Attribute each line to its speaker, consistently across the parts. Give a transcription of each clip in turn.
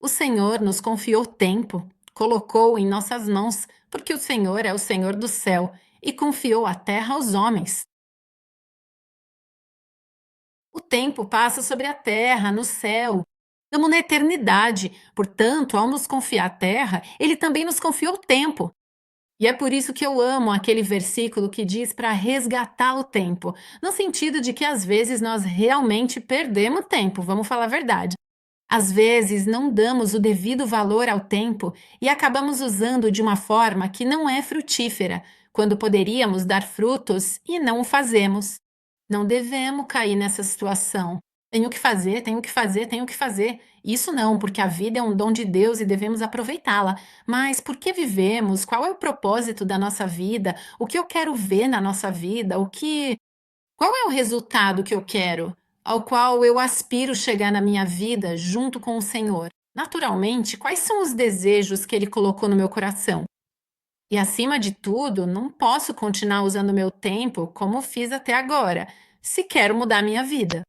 Speaker 1: O Senhor nos confiou tempo, colocou em nossas mãos, porque o Senhor é o Senhor do céu e confiou a terra aos homens. O tempo passa sobre a terra, no céu. Estamos na eternidade. Portanto, ao nos confiar a terra, ele também nos confiou o tempo. E é por isso que eu amo aquele versículo que diz para resgatar o tempo, no sentido de que às vezes nós realmente perdemos tempo, vamos falar a verdade. Às vezes não damos o devido valor ao tempo e acabamos usando de uma forma que não é frutífera, quando poderíamos dar frutos e não o fazemos. Não devemos cair nessa situação. Tenho que fazer, tenho que fazer, tenho que fazer. Isso não, porque a vida é um dom de Deus e devemos aproveitá-la. Mas por que vivemos? Qual é o propósito da nossa vida? O que eu quero ver na nossa vida? Qual é o resultado que eu quero, ao qual eu aspiro chegar na minha vida junto com o Senhor? Naturalmente, quais são os desejos que Ele colocou no meu coração? E acima de tudo, não posso continuar usando meu tempo como fiz até agora, se quero mudar minha vida.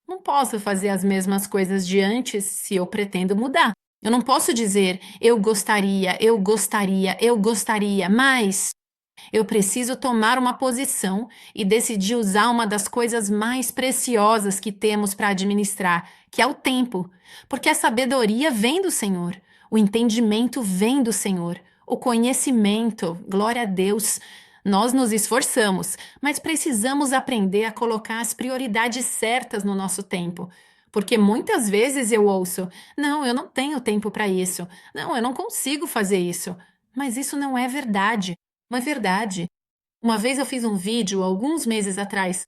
Speaker 1: Não posso fazer as mesmas coisas de antes se eu pretendo mudar. Eu não posso dizer eu gostaria, mas eu preciso tomar uma posição e decidir usar uma das coisas mais preciosas que temos para administrar, que é o tempo, porque a sabedoria vem do Senhor, o entendimento vem do Senhor, o conhecimento, glória a Deus. Nós nos esforçamos, mas precisamos aprender a colocar as prioridades certas no nosso tempo. Porque muitas vezes eu ouço: não, eu não tenho tempo para isso, não, eu não consigo fazer isso. Mas isso não é verdade. Uma verdade. Uma vez eu fiz um vídeo, alguns meses atrás.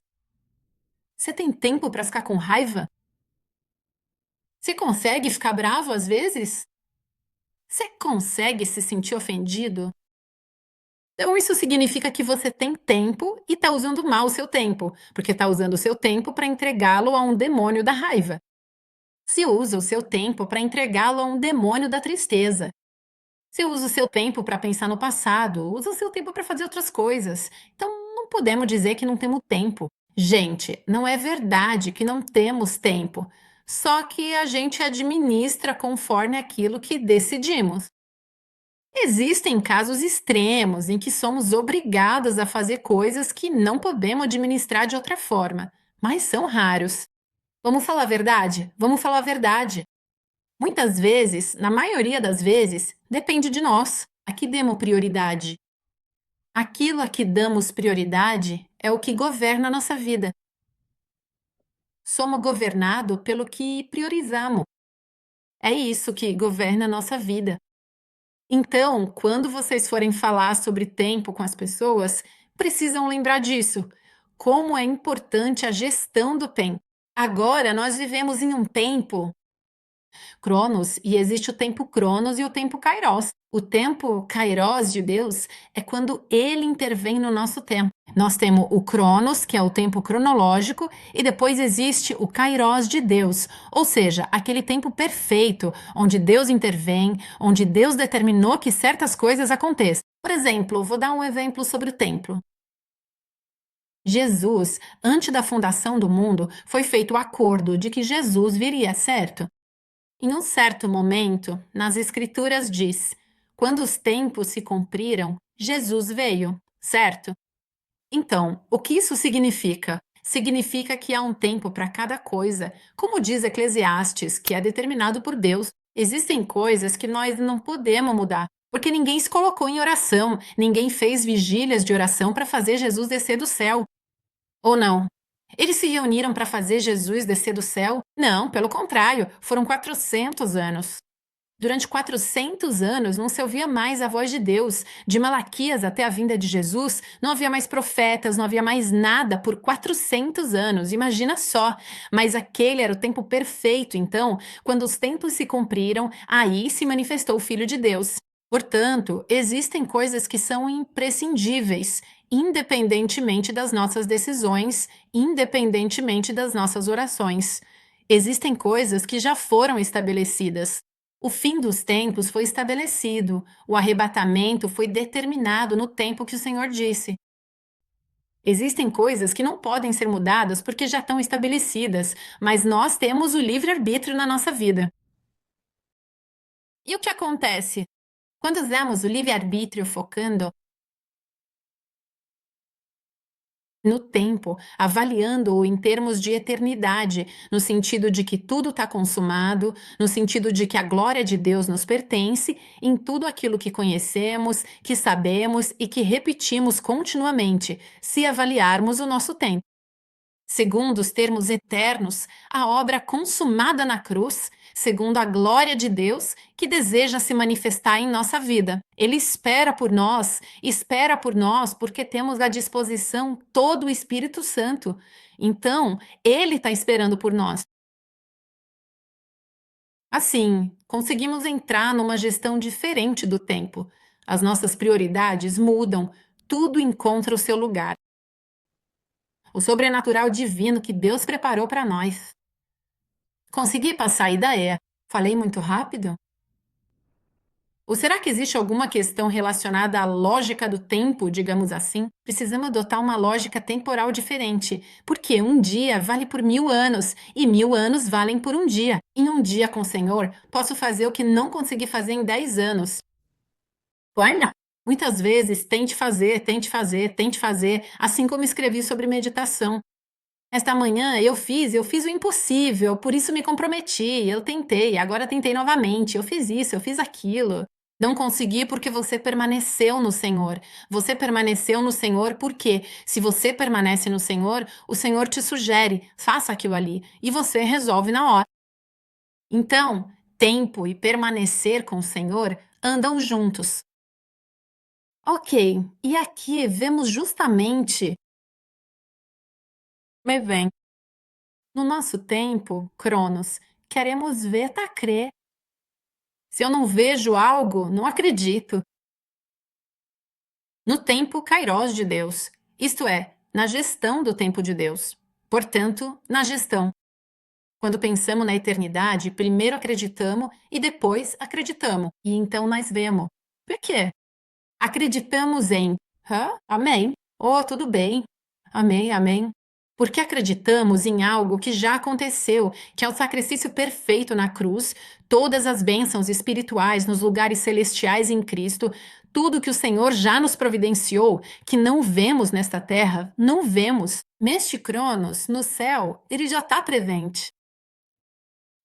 Speaker 1: Você tem tempo para ficar com raiva? Você consegue ficar bravo às vezes? Você consegue se sentir ofendido? Então isso significa que você tem tempo e está usando mal o seu tempo, porque está usando o seu tempo para entregá-lo a um demônio da raiva. Se usa o seu tempo para entregá-lo a um demônio da tristeza. Se usa o seu tempo para pensar no passado, usa o seu tempo para fazer outras coisas. Então não podemos dizer que não temos tempo. Gente, não é verdade que não temos tempo, só que a gente administra conforme aquilo que decidimos. Existem casos extremos em que somos obrigados a fazer coisas que não podemos administrar de outra forma, mas são raros. Vamos falar a verdade? Vamos falar a verdade. Muitas vezes, na maioria das vezes, depende de nós, a que demos prioridade. Aquilo a que damos prioridade é o que governa a nossa vida. Somos governados pelo que priorizamos. É isso que governa a nossa vida. Então, quando vocês forem falar sobre tempo com as pessoas, precisam lembrar disso. Como é importante a gestão do tempo. Agora, nós vivemos em um tempo Cronos, e existe o tempo Cronos e o tempo Kairos. O tempo Kairos de Deus é quando ele intervém no nosso tempo. Nós temos o Cronos, que é o tempo cronológico, e depois existe o Kairos de Deus, ou seja, aquele tempo perfeito, onde Deus intervém, onde Deus determinou que certas coisas aconteçam. Por exemplo, vou dar um exemplo sobre o templo. Jesus, antes da fundação do mundo, foi feito o acordo de que Jesus viria, certo? Em um certo momento, nas Escrituras diz: quando os tempos se cumpriram, Jesus veio, certo? Então, o que isso significa? Significa que há um tempo para cada coisa, como diz Eclesiastes, que é determinado por Deus. Existem coisas que nós não podemos mudar, porque ninguém se colocou em oração, ninguém fez vigílias de oração para fazer Jesus descer do céu. Ou não? Eles se reuniram para fazer Jesus descer do céu? Não, pelo contrário, foram 400 anos. Durante 400 anos não se ouvia mais a voz de Deus. De Malaquias até a vinda de Jesus, não havia mais profetas, não havia mais nada por 400 anos. Imagina só! Mas aquele era o tempo perfeito, então, quando os tempos se cumpriram, aí se manifestou o Filho de Deus. Portanto, existem coisas que são imprescindíveis, independentemente das nossas decisões, independentemente das nossas orações. Existem coisas que já foram estabelecidas. O fim dos tempos foi estabelecido, o arrebatamento foi determinado no tempo que o Senhor disse. Existem coisas que não podem ser mudadas porque já estão estabelecidas, mas nós temos o livre-arbítrio na nossa vida. E o que acontece? Quando usamos o livre-arbítrio focando no tempo, avaliando-o em termos de eternidade, no sentido de que tudo está consumado, no sentido de que a glória de Deus nos pertence, em tudo aquilo que conhecemos, que sabemos e que repetimos continuamente, se avaliarmos o nosso tempo. Segundo os termos eternos, a obra consumada na cruz, segundo a glória de Deus que deseja se manifestar em nossa vida. Ele espera por nós porque temos à disposição todo o Espírito Santo. Então, ele está esperando por nós. Assim, conseguimos entrar numa gestão diferente do tempo. As nossas prioridades mudam, tudo encontra o seu lugar. O sobrenatural divino que Deus preparou para nós. Consegui passar a ideia? Falei muito rápido? Ou será que existe alguma questão relacionada à lógica do tempo, digamos assim? Precisamos adotar uma lógica temporal diferente, porque um dia vale por 1000 anos e 1000 anos valem por um dia. Em um dia com o Senhor, posso fazer o que não consegui fazer em 10 anos. Olha, muitas vezes tente fazer, tente fazer, tente fazer, assim como escrevi sobre meditação. Esta manhã eu fiz o impossível, por isso me comprometi, eu tentei, agora tentei novamente, eu fiz isso, eu fiz aquilo. Não consegui porque você permaneceu no Senhor. Você permaneceu no Senhor porque, se você permanece no Senhor, o Senhor te sugere, faça aquilo ali, e você resolve na hora. Então, tempo e permanecer com o Senhor andam juntos. Ok, e aqui vemos justamente um evento. No nosso tempo, Cronos, queremos ver para crer. Se eu não vejo algo, não acredito. No tempo Kairos de Deus, isto é, na gestão do tempo de Deus. Portanto, na gestão. Quando pensamos na eternidade, primeiro acreditamos e depois acreditamos. E então nós vemos. Por quê? Acreditamos em amém. Oh, tudo bem. Amém, amém. Porque acreditamos em algo que já aconteceu, que é o sacrifício perfeito na cruz, todas as bênçãos espirituais nos lugares celestiais em Cristo, tudo que o Senhor já nos providenciou, que não vemos nesta terra, não vemos. Neste Cronos, no céu, ele já está presente.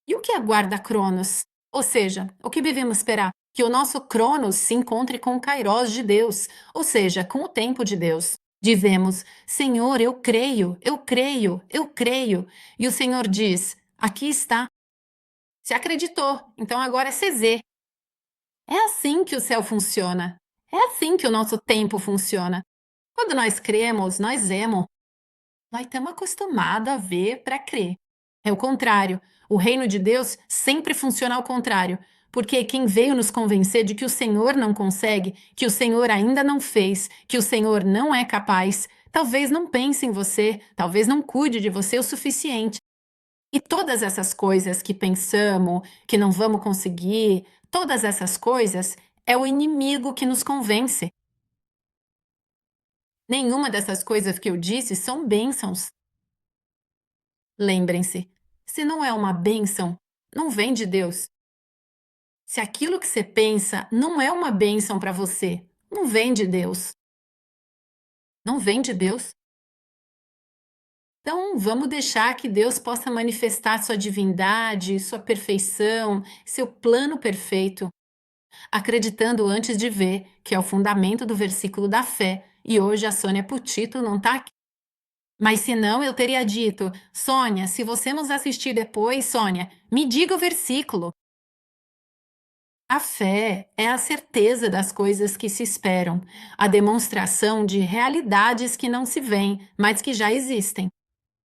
Speaker 1: E o que aguarda Cronos? Ou seja, o que devemos esperar? Que o nosso Cronos se encontre com o Kairos de Deus, ou seja, com o tempo de Deus. Dizemos, Senhor, eu creio, eu creio, eu creio. E o Senhor diz, aqui está. Se acreditou, então agora é CZ. É assim que o céu funciona. É assim que o nosso tempo funciona. Quando nós cremos, nós vemos. Nós estamos acostumados a ver para crer. É o contrário. O reino de Deus sempre funciona ao contrário. Porque quem veio nos convencer de que o Senhor não consegue, que o Senhor ainda não fez, que o Senhor não é capaz, talvez não pense em você, talvez não cuide de você o suficiente. E todas essas coisas que pensamos, que não vamos conseguir, todas essas coisas é o inimigo que nos convence. Nenhuma dessas coisas que eu disse são bênçãos. Lembrem-se, se não é uma bênção, não vem de Deus. Se aquilo que você pensa não é uma bênção para você, não vem de Deus. Não vem de Deus. Então, vamos deixar que Deus possa manifestar sua divindade, sua perfeição, seu plano perfeito, acreditando antes de ver, que é o fundamento do versículo da fé. E hoje a Sônia Putito não está aqui. Mas senão eu teria dito, Sônia, se você nos assistir depois, Sônia, me diga o versículo. A fé é a certeza das coisas que se esperam, a demonstração de realidades que não se veem, mas que já existem.